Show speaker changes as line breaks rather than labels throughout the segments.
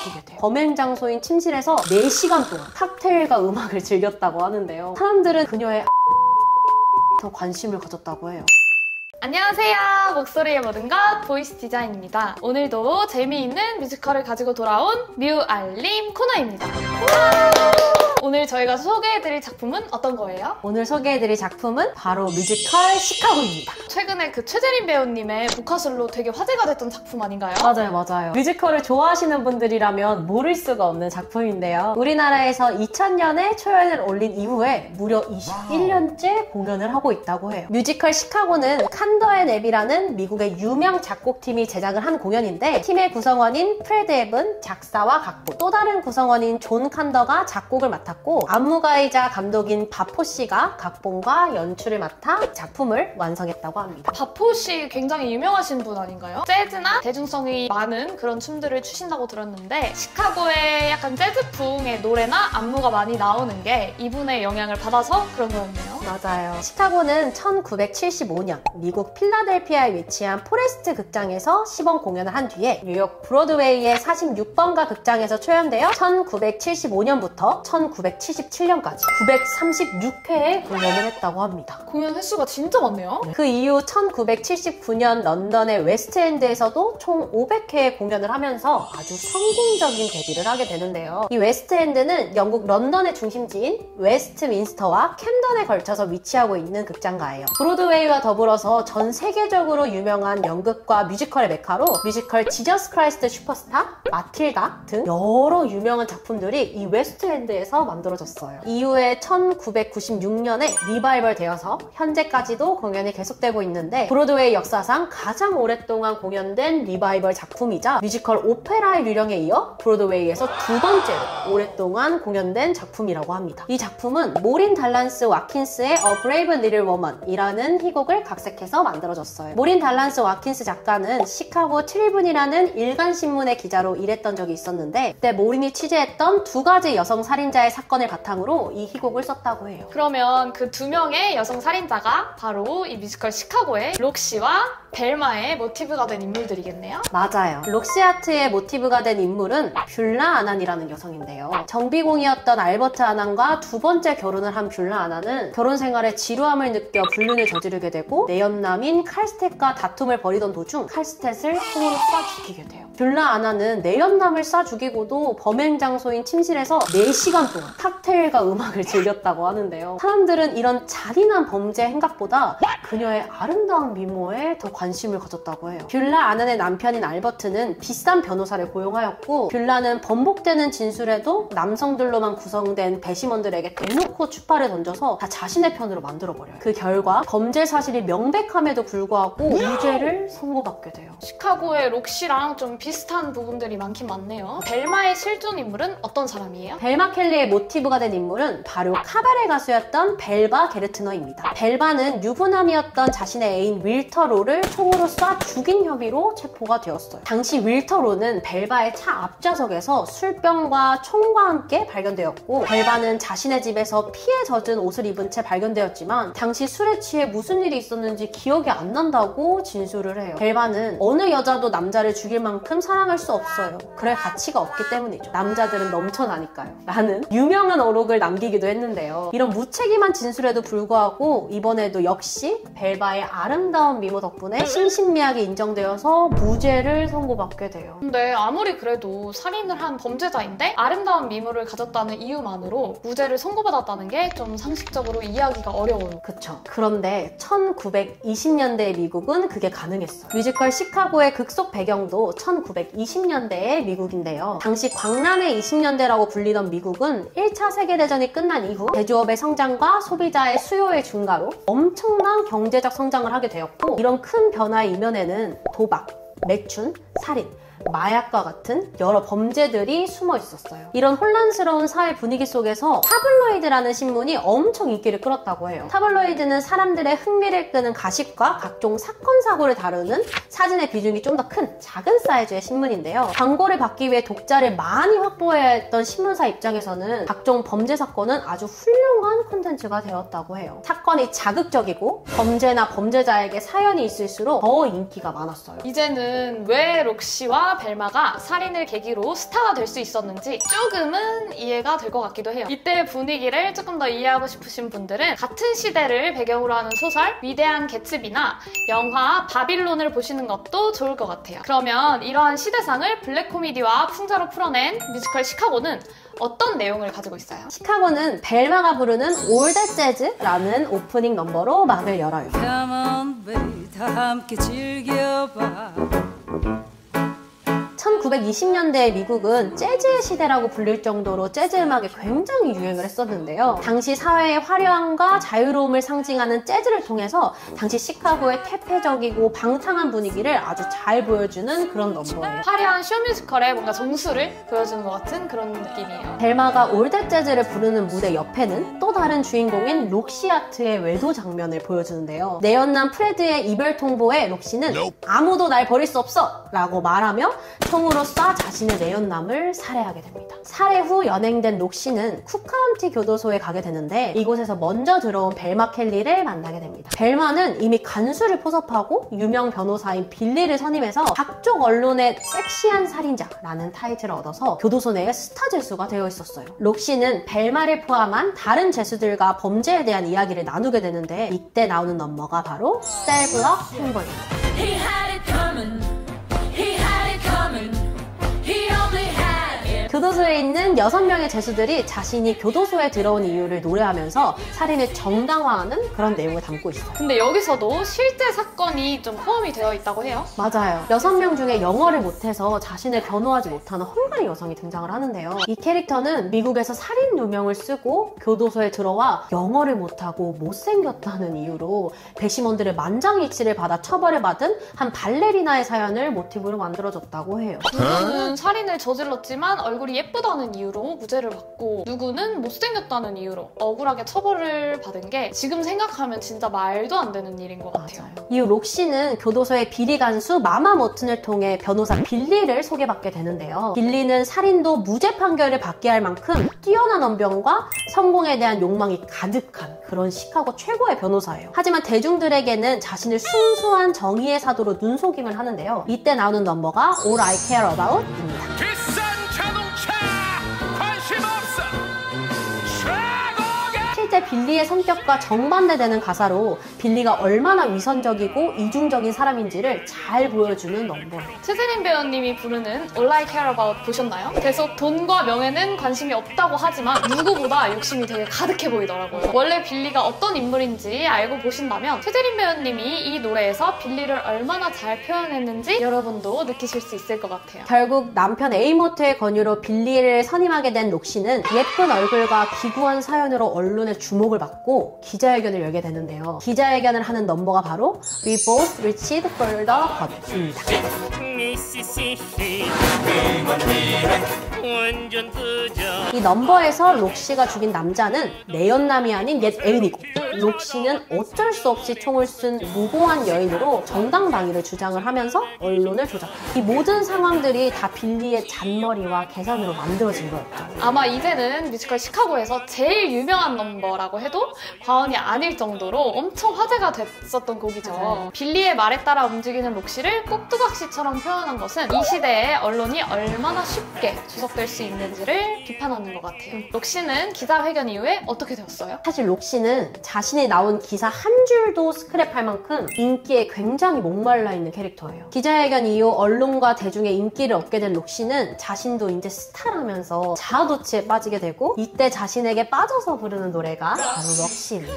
죽이게 돼요. 범행 장소인 침실에서 4시간 동안 칵테일과 음악을 즐겼다고 하는데요. 사람들은 그녀의 더 관심을 가졌다고 해요.
안녕하세요. 목소리의 모든 것 보이스 디자인입니다. 오늘도 재미있는 뮤지컬을 가지고 돌아온 뮤알림 코너입니다. 오늘 저희가 소개해드릴 작품은 어떤 거예요?
오늘 소개해드릴 작품은 바로 뮤지컬 시카고입니다.
최근에 그 최재림 배우님의 복화술로 되게 화제가 됐던 작품 아닌가요?
맞아요. 뮤지컬을 좋아하시는 분들이라면 모를 수가 없는 작품인데요. 우리나라에서 2000년에 초연을 올린 이후에 무려 21년째 공연을 하고 있다고 해요. 뮤지컬 시카고는 칸더 앤 앱이라는 미국의 유명 작곡팀이 제작을 한 공연인데, 팀의 구성원인 프레드 앱은 작사와 각본, 또 다른 구성원인 존 칸더가 작곡을 맡았고, 안무가이자 감독인 바포 씨가 각본과 연출을 맡아 작품을 완성했다고 합니다.
바포 씨 굉장히 유명하신 분 아닌가요? 재즈나 대중성이 많은 그런 춤들을 추신다고 들었는데, 시카고의 약간 재즈풍의 노래나 안무가 많이 나오는 게 이분의 영향을 받아서 그런 거였네요.
맞아요. 시카고는 1975년 미국 필라델피아에 위치한 포레스트 극장에서 시범 공연을 한 뒤에 뉴욕 브로드웨이의 46번가 극장에서 초연되어 1975년부터 1977년까지 936회의 공연을 했다고 합니다.
공연 횟수가 진짜 많네요.
그 이후 1979년 런던의 웨스트엔드에서도 총 500회의 공연을 하면서 아주 성공적인 데뷔를 하게 되는데요. 이 웨스트엔드는 영국 런던의 중심지인 웨스트민스터와 캠던에 걸쳐서 위치하고 있는 극장가예요. 브로드웨이와 더불어서 전 세계적으로 유명한 연극과 뮤지컬의 메카로 뮤지컬 지저스 크라이스트 슈퍼스타, 마틸다 등 여러 유명한 작품들이 이 웨스트엔드에서 만들어졌어요. 이후에 1996년에 리바이벌 되어서 현재까지도 공연이 계속되고 있는데, 브로드웨이 역사상 가장 오랫동안 공연된 리바이벌 작품이자 뮤지컬 오페라의 유령에 이어 브로드웨이에서 두 번째로 오랫동안 공연된 작품이라고 합니다. 이 작품은 모린 달란스 와킨스의 A Brave Little Woman 이라는 희곡을 각색해서 만들어졌어요. 모린 달란스 와킨스 작가는 시카고 트리뷴이라는 일간신문의 기자로 일했던 적이 있었는데, 그때 모린이 취재했던 두 가지 여성 살인자의 사건을 바탕으로 이 희곡을 썼다고 해요.
그러면 그 두 명의 여성 살인자가 바로 이 뮤지컬 시카고의 록시와 벨마의 모티브가 된 인물들이겠네요?
맞아요. 록시아트의 모티브가 된 인물은 뷰라 아난이라는 여성인데요. 정비공이었던 알버트 아난과 두 번째 결혼을 한 뷰라 아난은 결혼 생활에 지루함을 느껴 불륜을 저지르게 되고, 내연남인 칼스텟과 다툼을 벌이던 도중 칼스텟을 총으로 쏴 죽이게 돼요. 뷰라 아난은 내연남을 쏴 죽이고도 범행 장소인 침실에서 4시간 동안 칵테일과 음악을 즐겼다고 하는데요. 사람들은 이런 잔인한 범죄 행각보다 그녀의 아름다운 미모에 더 관심을 가졌다고 해요. 뷰라 아난의 남편인 알버트는 비싼 변호사를 고용하였고, 뷰라는 번복되는 진술에도 남성들로만 구성된 배심원들에게 대놓고 추파를 던져서 다 자신의 편으로 만들어버려요. 그 결과 범죄 사실이 명백함에도 불구하고 무죄를 선고받게 돼요.
시카고의 록시랑 좀 비슷한 부분들이 많긴 많네요. 벨마의 실존 인물은 어떤 사람이에요?
벨마 켈리의 모티브가 된 인물은 바로 카바레 가수였던 벨바 게르트너입니다. 벨바는 유부남이었던 자신의 애인 윌터 로를 총으로 쏴 죽인 혐의로 체포가 되었어요. 당시 윌터 로는 벨바의 차 앞좌석에서 술병과 총과 함께 발견되었고, 벨바는 자신의 집에서 피에 젖은 옷을 입은 채 발견되었지만 당시 술에 취해 무슨 일이 있었는지 기억이 안 난다고 진술을 해요. 벨바는 어느 여자도 남자를 죽일 만큼 사랑할 수 없어요. 그럴 가치가 없기 때문이죠. 남자들은 넘쳐나니까요. 라는 유명한 어록을 남기기도 했는데요. 이런 무책임한 진술에도 불구하고 이번에도 역시 벨바의 아름다운 미모 덕분에 신신미하게 인정되어서 무죄를 선고받게 돼요.
근데 아무리 그래도 살인을 한 범죄자인데 아름다운 미모를 가졌다는 이유만으로 무죄를 선고받았다는 게 좀 상식적으로 이해하기가 어려워요.
그쵸. 그런데 1920년대의 미국은 그게 가능했어요. 뮤지컬 시카고의 극속 배경도 1920년대의 미국인데요. 당시 광란의 20년대라고 불리던 미국은 1차 세계대전이 끝난 이후 제조업의 성장과 소비자의 수요의 증가로 엄청난 경제적 성장을 하게 되었고, 이런 큰 변화의 이면에는 도박, 매춘, 살인, 마약과 같은 여러 범죄들이 숨어 있었어요. 이런 혼란스러운 사회 분위기 속에서 타블로이드라는 신문이 엄청 인기를 끌었다고 해요. 타블로이드는 사람들의 흥미를 끄는 가십과 각종 사건 사고를 다루는 사진의 비중이 좀 더 큰 작은 사이즈의 신문인데요. 광고를 받기 위해 독자를 많이 확보해야 했던 신문사 입장에서는 각종 범죄 사건은 아주 훌륭한 콘텐츠가 되었다고 해요. 사건이 자극적이고 범죄나 범죄자에게 사연이 있을수록 더 인기가 많았어요.
이제는 왜 록시와 록시와 벨마가 살인을 계기로 스타가 될 수 있었는지 조금은 이해가 될 것 같기도 해요. 이때 분위기를 조금 더 이해하고 싶으신 분들은 같은 시대를 배경으로 하는 소설 위대한 개츠비나 영화 바빌론을 보시는 것도 좋을 것 같아요. 그러면 이러한 시대상을 블랙 코미디와 풍자로 풀어낸 뮤지컬 시카고는 어떤 내용을 가지고 있어요?
시카고는 벨마가 부르는 All That Jazz라는 오프닝 넘버로 막을 열어요.
Come on, babe, 다 함께 즐겨봐.
1920년대 미국은 재즈의 시대라고 불릴 정도로 재즈 음악이 굉장히 유행을 했었는데요. 당시 사회의 화려함과 자유로움을 상징하는 재즈를 통해서 당시 시카고의 퇴폐적이고 방탕한 분위기를 아주 잘 보여주는 그런 넘버예요.
화려한 쇼 뮤지컬의 뭔가 정수를 보여주는 것 같은 그런 느낌이에요.
벨마가 All That Jazz를 부르는 무대 옆에는 또 다른 주인공인 록시아트의 외도 장면을 보여주는데요. 내연남 프레드의 이별 통보에 록시는 아무도 날 버릴 수 없어! 라고 말하며 총으로 쏴 자신의 내연남을 살해하게 됩니다. 살해 후 연행된 록시는 쿡카운티 교도소에 가게 되는데 이곳에서 먼저 들어온 벨마 켈리를 만나게 됩니다. 벨마는 이미 간수를 포섭하고 유명 변호사인 빌리를 선임해서 각종 언론의 섹시한 살인자라는 타이틀을 얻어서 교도소 내의 스타 죄수가 되어 있었어요. 록시는 벨마를 포함한 다른 죄수들과 범죄에 대한 이야기를 나누게 되는데 이때 나오는 넘버가 바로 셀블럭 탱고입니다.
He had it coming. He had it coming. He only had it.
교도소에 있는 6명의 죄수들이 자신이 교도소에 들어온 이유를 노래하면서 살인을 정당화하는 그런 내용을 담고 있어요.
근데 여기서도 실제 사건이 좀 포함이 되어 있다고 해요.
맞아요. 6명 중에 영어를 못해서 자신을 변호하지 못하는 헝가리 여성이 등장을 하는데요. 이 캐릭터는 미국에서 살인 누명을 쓰고 교도소에 들어와 영어를 못하고 못생겼다는 이유로 배심원들의 만장일치를 받아 처벌을 받은 한 발레리나의 사연을 모티브로 만들어졌다고 해요.
누구는 살인을 저질렀지만 얼굴이 예쁘다는 이유로 무죄를 받고 누구는 못생겼다는 이유로 억울하게 처벌을 받은 게 지금 생각하면 진짜 말도 안 되는 일인 것 같아요.
맞아요. 이후 록시는 교도소의 비리 간수 마마 머튼을 통해 변호사 빌리를 소개받게 되는데요. 빌리는 살인도 무죄 판결을 받게 할 만큼 뛰어난 언변과 성공에 대한 욕망이 가득한 그런 시카고 최고의 변호사예요. 하지만 대중들에게는 자신을 순수한 정의의 사도로 눈속임을 하는데요. 이때 나오는 넘버가 All I Care About입니다.
비싼 자동차 관심 없어 최고가
실제 빌리의 성격과 정반대되는 가사로 빌리가 얼마나 위선적이고 이중적인 사람인지를 잘 보여주는 넘버예요.
최세린 배우님이 부르는 All I Care About 보셨나요? 계속 돈과 명예는 관심이 없다고 하지만 누구보다 욕심이 되게 가득해 보이더라고요. 원래 빌리가 어떤 인물인지 알고 보신다면 최세린 배우님이 이 노래에서 빌리를 얼마나 잘 표현했는지 여러분도 느끼실 수 있을 것 같아요.
결국 남편 에이모트의 권유로 빌리를 선임하게 된 록시는 예쁜 얼굴과 기구한 사연으로 언론의 주목을 받고 기자회견을 열게 되는데요. 기자회견을 하는 넘버가 바로 We both reached for the hot입니다.
미시시시 완전 그저
이 넘버에서 록시가 죽인 남자는 내연남이 아닌 옛 애인이고 록시는 어쩔 수 없이 총을 쏜 무고한 여인으로 정당방위를 주장을 하면서 언론을 조작해요. 이 모든 상황들이 다 빌리의 잔머리와 계산으로 만들어진 거였죠.
아마 이제는 뮤지컬 시카고에서 제일 유명한 넘버라고 해도 과언이 아닐 정도로 엄청 화제가 됐었던 곡이죠.
맞아요.
빌리의 말에 따라 움직이는 록시를 꼭두각시처럼 표현한 것은 이 시대에 언론이 얼마나 쉽게 주석될 수 있는지를 비판하는 것 같아요. 록시는 기자회견 이후에 어떻게 되었어요?
사실 록시는 자신이 나온 기사 한 줄도 스크랩할 만큼 인기에 굉장히 목말라 있는 캐릭터예요. 기자회견 이후 언론과 대중의 인기를 얻게 된 록시는 자신도 이제 스타라면서 자아도취에 빠지게 되고 이때 자신에게 빠져서 부르는 노래가 바로 럭시입니다.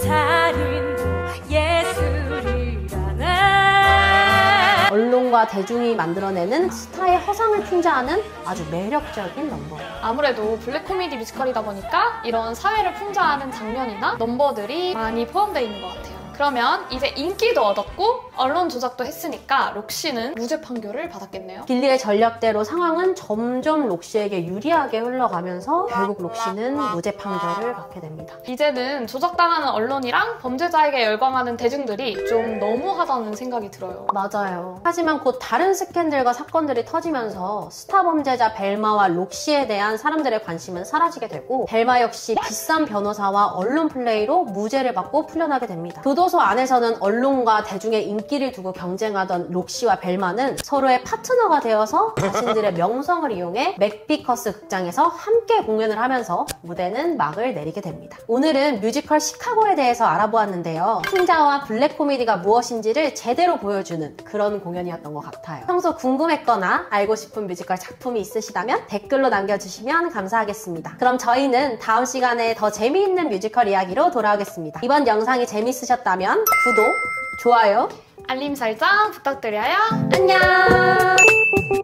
살인도 예술이라네.
언론과 대중이 만들어내는 스타의 허상을 풍자하는 아주 매력적인 넘버예요.
아무래도 블랙 코미디 뮤지컬이다 보니까 이런 사회를 풍자하는 장면이나 넘버들이 많이 포함되어 있는 것 같아요. 그러면 이제 인기도 얻었고 언론 조작도 했으니까 록시는 무죄 판결을 받았겠네요.
빌리의 전략대로 상황은 점점 록시에게 유리하게 흘러가면서 결국 록시는 무죄 판결을 받게 됩니다.
이제는 조작당하는 언론이랑 범죄자에게 열광하는 대중들이 좀 너무하다는 생각이 들어요.
맞아요. 하지만 곧 다른 스캔들과 사건들이 터지면서 스타 범죄자 벨마와 록시에 대한 사람들의 관심은 사라지게 되고 벨마 역시 비싼 변호사와 언론 플레이로 무죄를 받고 풀려나게 됩니다. 교도소 교도소 안에서는 언론과 대중의 인기를 두고 경쟁하던 록시와 벨마는 서로의 파트너가 되어서 자신들의 명성을 이용해 맥피커스 극장에서 함께 공연을 하면서 무대는 막을 내리게 됩니다. 오늘은 뮤지컬 시카고에 대해서 알아보았는데요. 풍자와 블랙 코미디가 무엇인지를 제대로 보여주는 그런 공연이었던 것 같아요. 평소 궁금했거나 알고 싶은 뮤지컬 작품이 있으시다면 댓글로 남겨주시면 감사하겠습니다. 그럼 저희는 다음 시간에 더 재미있는 뮤지컬 이야기로 돌아오겠습니다. 이번 영상이 재밌으셨다면 구독, 좋아요,
알림 설정 부탁드려요.
안녕!